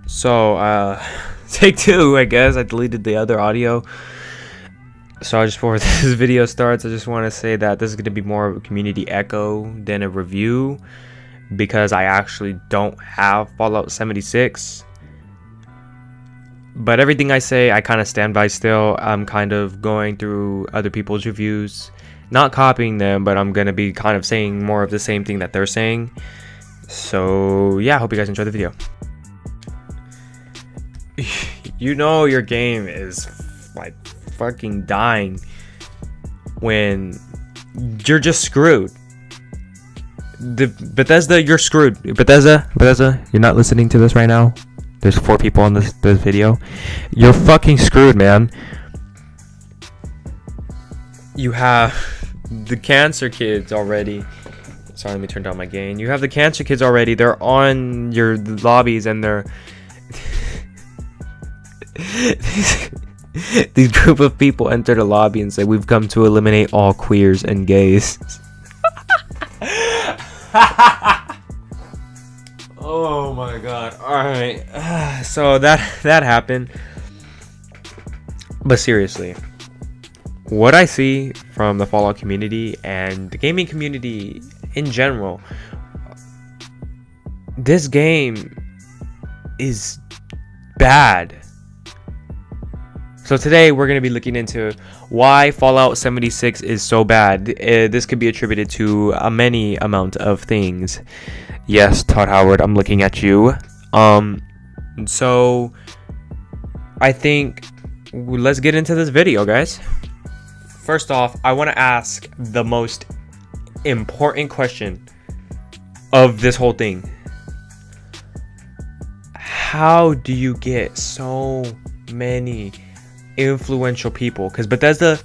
So, take two, I guess. I deleted the other audio. So just before this video starts, I just want to say that this is going to be more of a community echo than a review, because I actually don't have Fallout 76. But everything I say, I kind of stand by still. I'm kind of going through other people's reviews, not copying them, but I'm going to be kind of saying more of the same thing that they're saying. So yeah, I hope you guys enjoy the video. You know your game is like fucking dying when you're just screwed. Bethesda, you're screwed. Bethesda, you're not listening to this right now. There's 4 people on this video. You're fucking screwed, man. You have the cancer kids already. Sorry, let me turn down my gain. You have the cancer kids already. They're on your lobbies and they're these group of people enter the lobby and say, "We've come to eliminate all queers and gays." Oh my god. Alright. So that happened. But seriously, what I see from the Fallout community and the gaming community in general, this game is bad. So today we're going to be looking into why Fallout 76 is so bad. This could be attributed to many amount of things. Yes, Todd Howard, I'm looking at you. So I think let's get into this video, guys. First off, I want to ask the most important question of this whole thing. How do you get so many influential people? Because Bethesda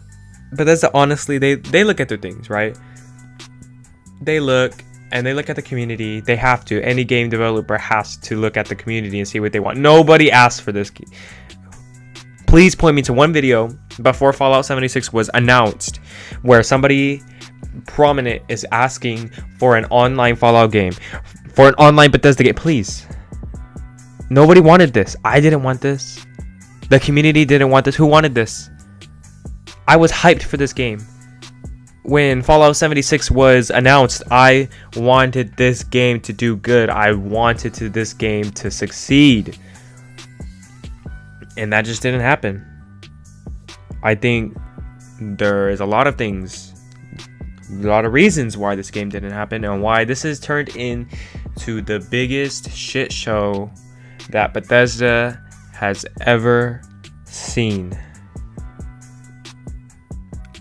honestly, they look at their things, right? They look at the community. They have to. Any game developer has to look at the community and see what they want. Nobody asked for this. Please point me to one video before Fallout 76 was announced where somebody prominent is asking for an online Fallout game, for an online Bethesda game. Please. Nobody wanted this. I didn't want this. The community didn't want this. Who wanted this? I was hyped for this game. When Fallout 76 was announced, I wanted this game to do good. I wanted this game to succeed. And that just didn't happen. I think there is a lot of things, a lot of reasons why this game didn't happen and why this has turned into the biggest shit show that Bethesda has ever seen.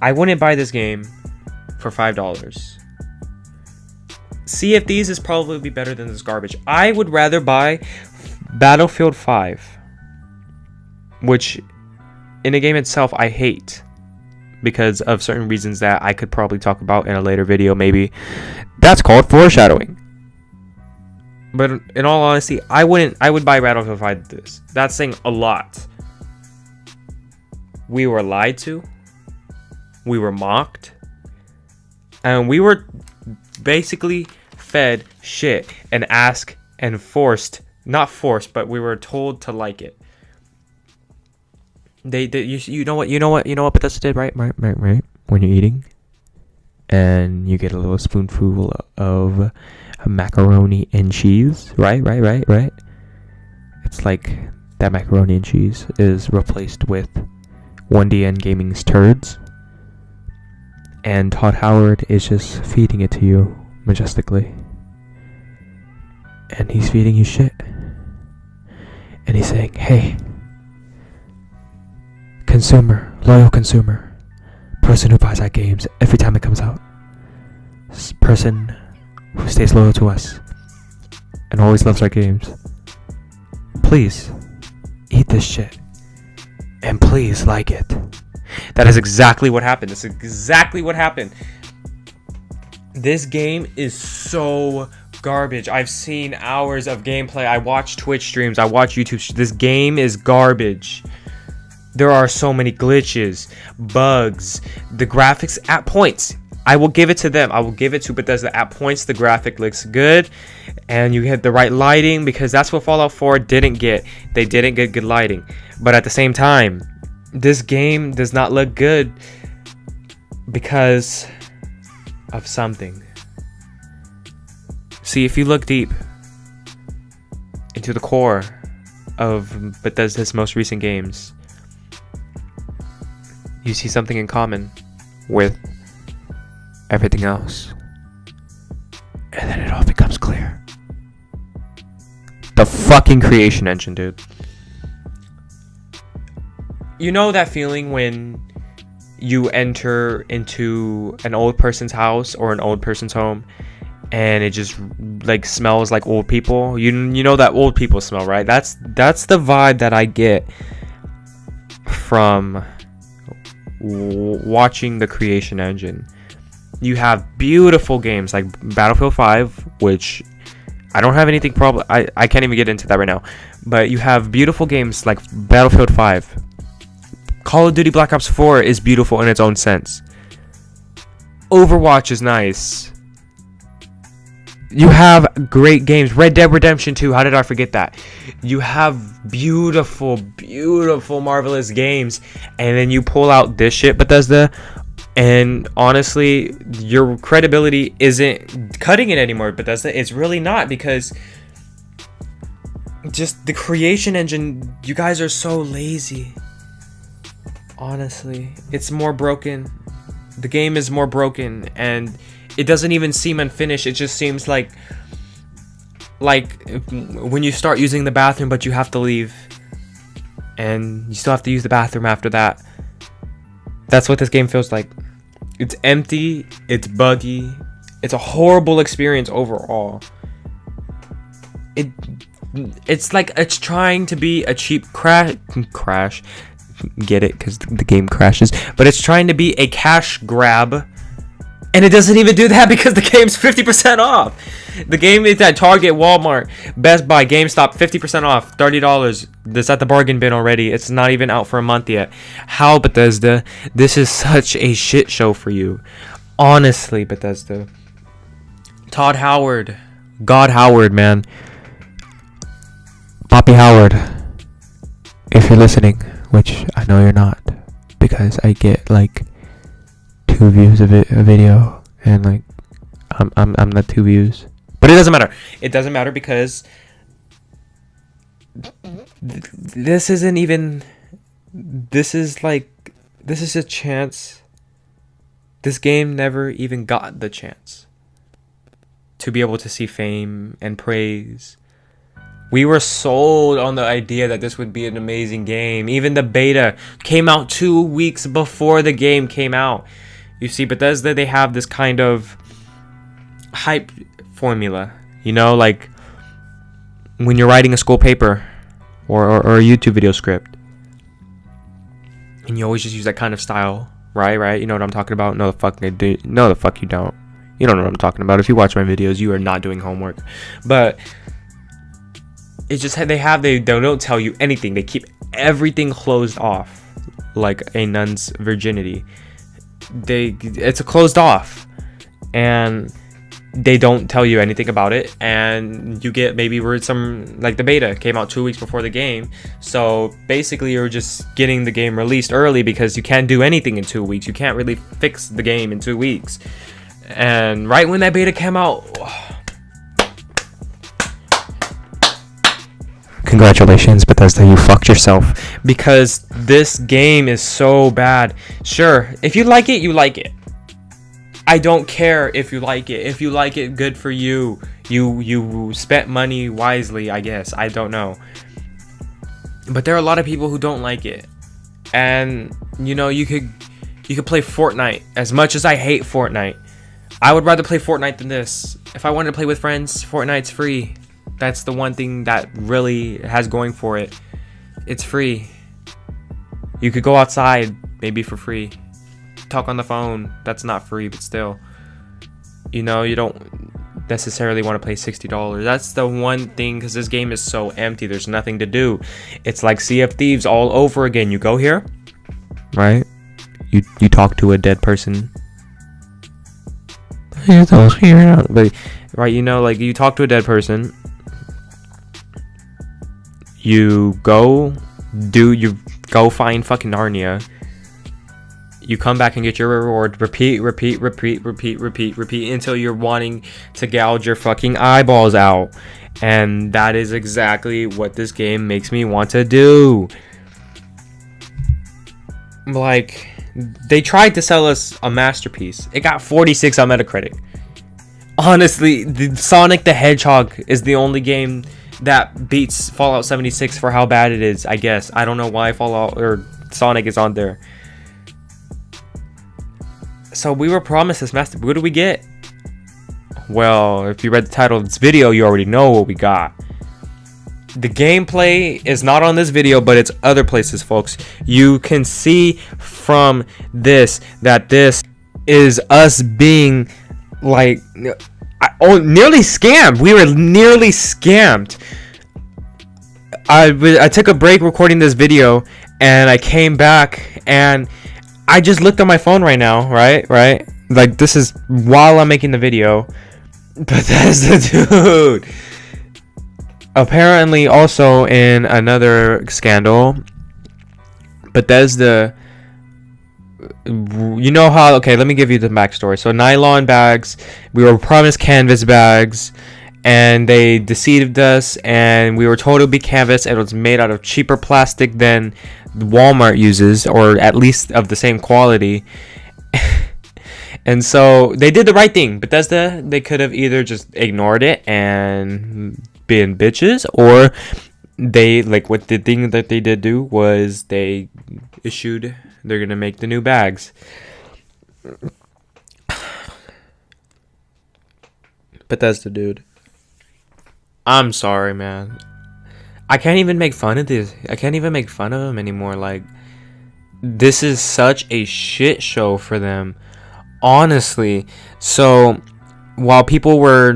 I wouldn't buy this game for $5. Sea of Thieves is probably better than this garbage. I would rather buy Battlefield 5, which in a game itself I hate because of certain reasons that I could probably talk about in a later video. Maybe that's called foreshadowing. But in all honesty, I would buy Battlefield 5 this. That's saying a lot. We were lied to. We were mocked. And we were basically fed shit and asked and forced, not forced, but we were told to like it. You know what Bethesda did, right? When you're eating and you get a little spoonful of macaroni and cheese, right? It's like that macaroni and cheese is replaced with 1DN Gaming's turds, and Todd Howard is just feeding it to you majestically, and he's feeding you shit, and he's saying, "Hey, consumer, loyal consumer, person who buys our games every time it comes out, person who stays loyal to us and always loves our games, please eat this shit and please like it." That is exactly what happened. This is exactly what happened. This game is so garbage. I've seen hours of gameplay. I watch Twitch streams. I watch YouTube. This game is garbage. There are so many glitches, bugs. The graphics at points, I will give it to them. I will give it to Bethesda. At points, the graphic looks good, and you get the right lighting, because that's what Fallout 4 didn't get. They didn't get good lighting. But at the same time, this game does not look good because of something. See, if you look deep into the core of Bethesda's most recent games, you see something in common with everything else. And then it all becomes clear. The fucking creation engine, dude. You know that feeling when you enter into an old person's house or an old person's home and it just like smells like old people? You know that old people smell, right? That's the vibe that I get from watching the creation engine. You have beautiful games like Battlefield 5, which I don't have anything problem. I can't even get into that right now. But you have beautiful games like Battlefield 5. Call of Duty Black Ops 4 is beautiful in its own sense. Overwatch is nice. You have great games. Red Dead Redemption 2, how did I forget that? You have beautiful, beautiful, marvelous games. And then you pull out this shit, Bethesda. And honestly, your credibility isn't cutting it anymore, Bethesda. It's really not, because just the creation engine, you guys are so lazy. Honestly, it's more broken. The game is more broken, and it doesn't even seem unfinished. It just seems like when you start using the bathroom, but you have to leave, and you still have to use the bathroom after that. That's what this game feels like. It's empty, it's buggy, it's a horrible experience overall. It's like it's trying to be a cheap crash. Get it? Because the game crashes. But it's trying to be a cash grab, and it doesn't even do that because the game's 50% off. The game is at Target, Walmart, Best Buy, GameStop, 50% off, $30. That's at the bargain bin already. It's not even out for a month yet. How, Bethesda? This is such a shit show for you. Honestly, Bethesda. Todd Howard. God Howard, man. Poppy Howard. If you're listening, which I know you're not, because I get like 2 views of a video, and like I'm the 2 views. But it doesn't matter. It doesn't matter because this isn't even. This is a chance. This game never even got the chance to be able to see fame and praise. We were sold on the idea that this would be an amazing game. Even the beta came out 2 weeks before the game came out. You see, Bethesda, they have this kind of hype formula. You know, like when you're writing a school paper or a YouTube video script. And you always just use that kind of style, right? You know what I'm talking about? No, the fuck I do. No, the fuck you don't. You don't know what I'm talking about. If you watch my videos, you are not doing homework. But it's just they don't tell you anything. They keep everything closed off, like a nun's virginity. It's closed off, and they don't tell you anything about it. And you get maybe some, like the beta came out 2 weeks before the game, so basically you're just getting the game released early because you can't do anything in 2 weeks. You can't really fix the game in 2 weeks. And right when that beta came out, congratulations, Bethesda, you fucked yourself, because this game is so bad. Sure, if you like it, you like it. I don't care if you like it. If you like it, good for you. You spent money wisely, I guess. I don't know. But there are a lot of people who don't like it. And you know, you could play Fortnite. As much as I hate Fortnite, I would rather play Fortnite than this. If I wanted to play with friends, Fortnite's free. That's the one thing that really has going for it. It's free. You could go outside, maybe for free. Talk on the phone, that's not free, but still. You know, you don't necessarily want to pay $60. That's the one thing, because this game is so empty. There's nothing to do. It's like Sea of Thieves all over again. You go here, right? You talk to a dead person. But right, you know, like you talk to a dead person, you go find fucking Narnia, you come back and get your reward, repeat until you're wanting to gouge your fucking eyeballs out. And that is exactly what this game makes me want to do. Like, they tried to sell us a masterpiece. It got 46 on Metacritic. Honestly, Sonic the Hedgehog is the only game that beats Fallout 76 for how bad it is, I guess. I don't know why Fallout or Sonic is on there. So we were promised this masterpiece. What do we get? Well, if you read the title of this video, you already know what we got. The gameplay is not on this video, but it's other places, folks. You can see from this that this is us being like nearly scammed. We were nearly scammed. I took a break recording this video, and I came back, and I just looked on my phone right now, right? Like, this is while I'm making the video. Bethesda, dude. Apparently, also in another scandal, Bethesda, you know how, okay, let me give you the backstory. So, nylon bags, we were promised canvas bags, and they deceived us, and we were told it would be canvas, and it was made out of cheaper plastic than Walmart uses, or at least of the same quality. And so they did the right thing. Bethesda, they could have either just ignored it and been bitches, or they, like, what the thing that they did do was they're gonna make the new bags. Bethesda, dude, I'm sorry, man. I can't even make fun of this. I can't even make fun of them anymore. Like, this is such a shit show for them, honestly. So while people were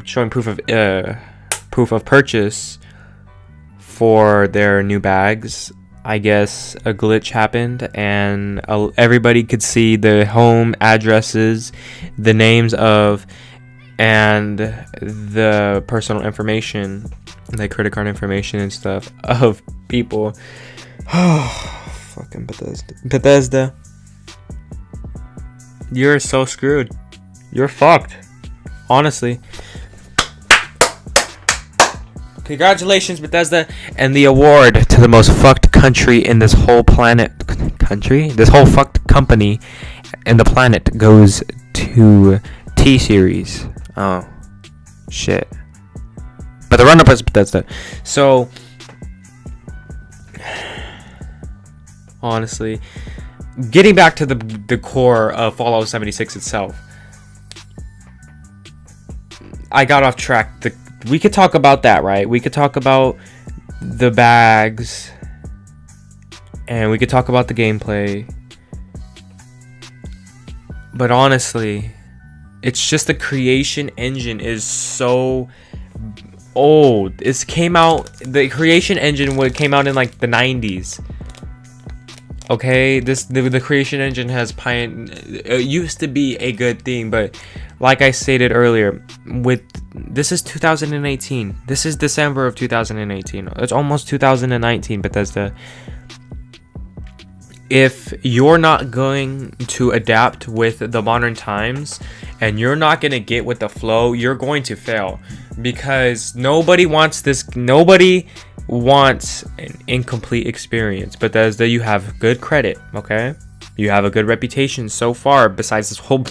showing proof of purchase for their new bags, I guess a glitch happened, and everybody could see the home addresses, the names of, and the personal information, like credit card information and stuff of people. Oh, fucking Bethesda. You're so screwed. You're fucked. Honestly. Congratulations, Bethesda, and the award to the most fucked country in this whole planet. This whole fucked company and the planet goes to T-Series. Oh, shit. But the runner-up is Bethesda. So, honestly, getting back to the core of Fallout 76 itself, I got off track. We could talk about that, right? We could talk about the bags, and we could talk about the gameplay. But honestly, it's just the creation engine is so old. The creation engine came out in like the 90s. Okay, the creation engine has it used to be a good thing, but like I stated earlier, this is 2018. This is December of 2018. It's almost 2019, Bethesda. If you're not going to adapt with the modern times, and you're not going to get with the flow, you're going to fail, because nobody wants an incomplete experience. Bethesda, you have good credit, okay? You have a good reputation so far, besides this whole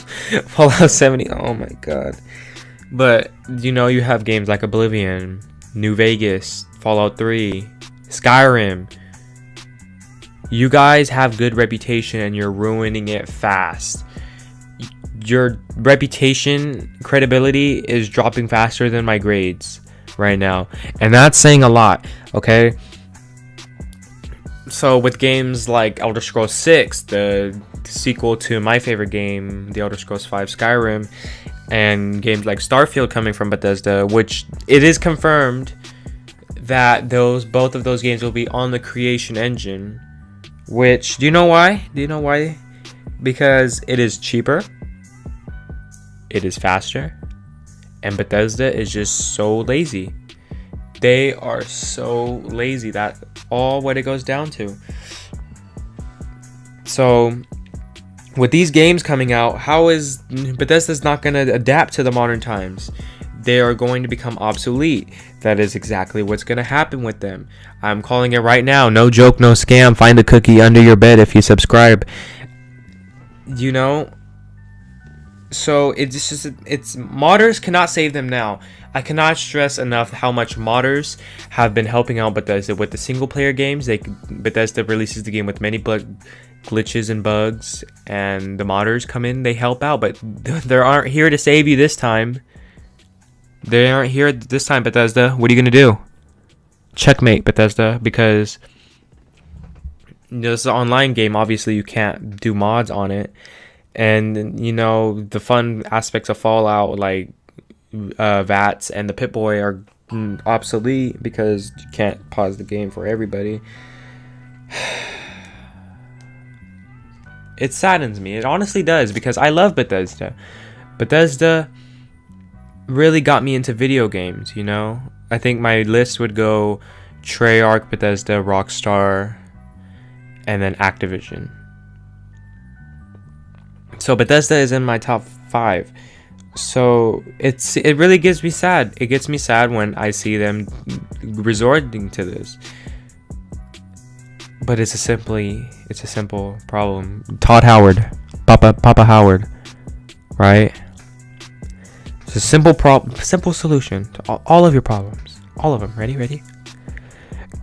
Fallout 70. Oh my god. But, you know, you have games like Oblivion, New Vegas, Fallout 3, Skyrim. You guys have good reputation, and you're ruining it fast. Your reputation, credibility is dropping faster than my grades right now, and that's saying a lot, okay? So with games like Elder Scrolls 6, the sequel to my favorite game, the Elder Scrolls 5 Skyrim, and games like Starfield coming from Bethesda, which it is confirmed that both of those games will be on the creation engine. Which, do you know why? Because it is cheaper. it is faster, and Bethesda is just so lazy. They are so lazy. That's all what it goes down to. So with these games coming out, how is Bethesda's not going to adapt to the modern times? They are going to become obsolete. That is exactly what's going to happen with them. I'm calling it right now. No joke, no scam. Find the cookie under your bed if you subscribe. You know? So it's just, modders cannot save them now. I cannot stress enough how much modders have been helping out Bethesda with the single player games. Bethesda releases the game with many glitches and bugs, and the modders come in, they help out, but they aren't here to save you this time. They aren't here this time, Bethesda. What are you gonna do? Checkmate, Bethesda, because this is an online game. Obviously, you can't do mods on it, and you know the fun aspects of Fallout, like VATS and the Pip-Boy, are obsolete because you can't pause the game for everybody. It saddens me. It honestly does, because I love Bethesda. Bethesda really got me into video games, you know? I think my list would go Treyarch, Bethesda, Rockstar, and then Activision. So Bethesda is in my top 5. So it really gets me sad. It gets me sad when I see them resorting to this. But it's a simple problem. Todd Howard, Papa Howard, right? It's a simple solution to all of your problems. All of them. Ready?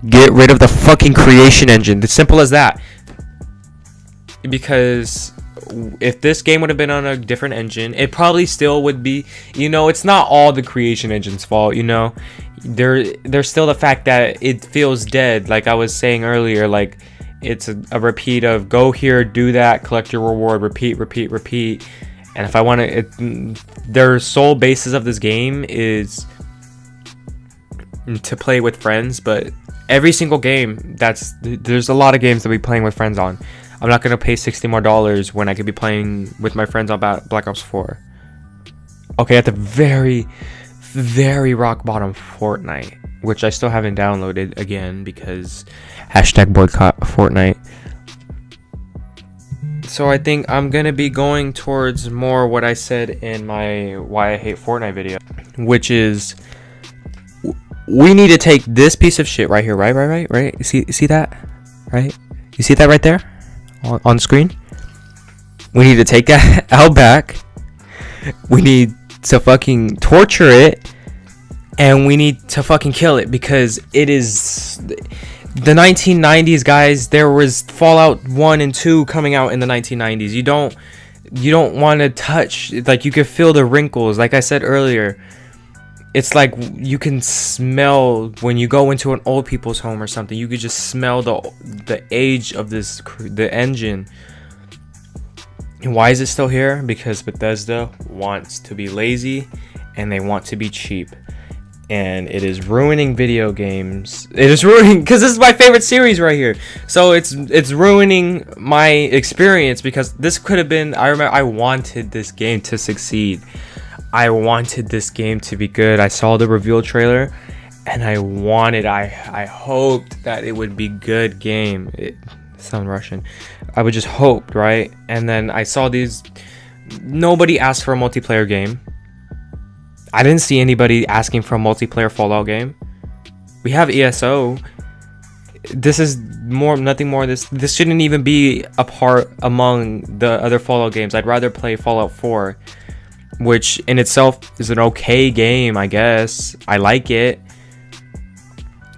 Get rid of the fucking creation engine. It's simple as that. Because if this game would have been on a different engine, it probably still would be, you know, it's not all the creation engine's fault, you know. There's still the fact that it feels dead, like I was saying earlier. Like, it's a repeat of go here, do that, collect your reward, repeat. And if I want to, their sole basis of this game is to play with friends. But every single game, there's a lot of games that we playing with friends on. I'm not gonna pay $60 more when I could be playing with my friends on Black Ops 4. Okay, at the very, very rock bottom, Fortnite, which I still haven't downloaded again because #boycott Fortnite. So I think I'm gonna be going towards more what I said in my Why I Hate Fortnite video, which is we need to take this piece of shit right here, right. You see that, right? You see that right there on screen? We need to take that out back. We need to fucking torture it, and we need to fucking kill it, because it is the 1990s, guys. There was Fallout 1 and 2 coming out in the 1990s. You don't want to touch, like, you can feel the wrinkles. Like I said earlier, it's like you can smell when you go into an old people's home or something. You could just smell the age of the engine. And why is it still here? Because Bethesda wants to be lazy and they want to be cheap. And it is ruining video games. It is ruining, because this is my favorite series right here. So it's ruining my experience, because this could have been, I remember I wanted this game to succeed. I wanted this game to be good. I saw the reveal trailer and I hoped that it would be good game. It sounds Russian. I would just hoped, right? And then I saw these, nobody asked for a multiplayer game. I didn't see anybody asking for a multiplayer Fallout game. We have ESO. This is nothing more. This shouldn't even be a part among the other Fallout games. I'd rather play Fallout 4, which in itself is an okay game, I guess. I like it.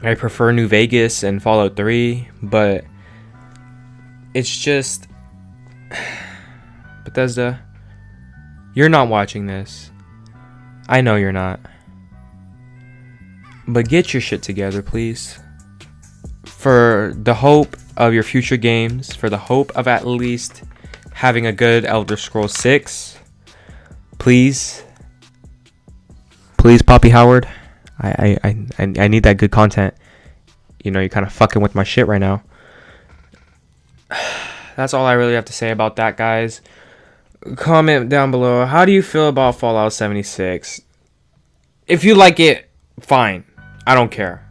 I prefer New Vegas and Fallout 3, but it's just, Bethesda, you're not watching this. I know you're not. But get your shit together, please. For the hope of your future games, for the hope of at least having a good Elder Scrolls 6, please, Poppy Howard, I need that good content. You know, you're kind of fucking with my shit right now. That's all I really have to say about that, guys. comment down below. How do you feel about Fallout 76? If you like it, fine. I don't care.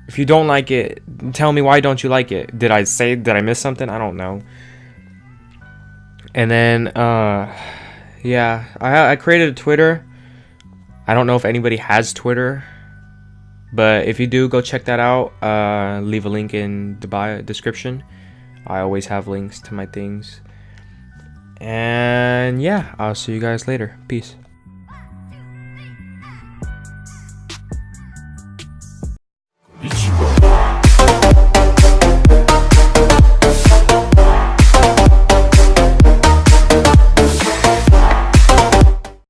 If you don't like it, tell me why don't you like it. Did I miss something? I don't know. And then, yeah, I created a Twitter. I don't know if anybody has Twitter, but if you do, go check that out. Leave a link in the bio description. I always have links to my things. And yeah, I'll see you guys later. Peace.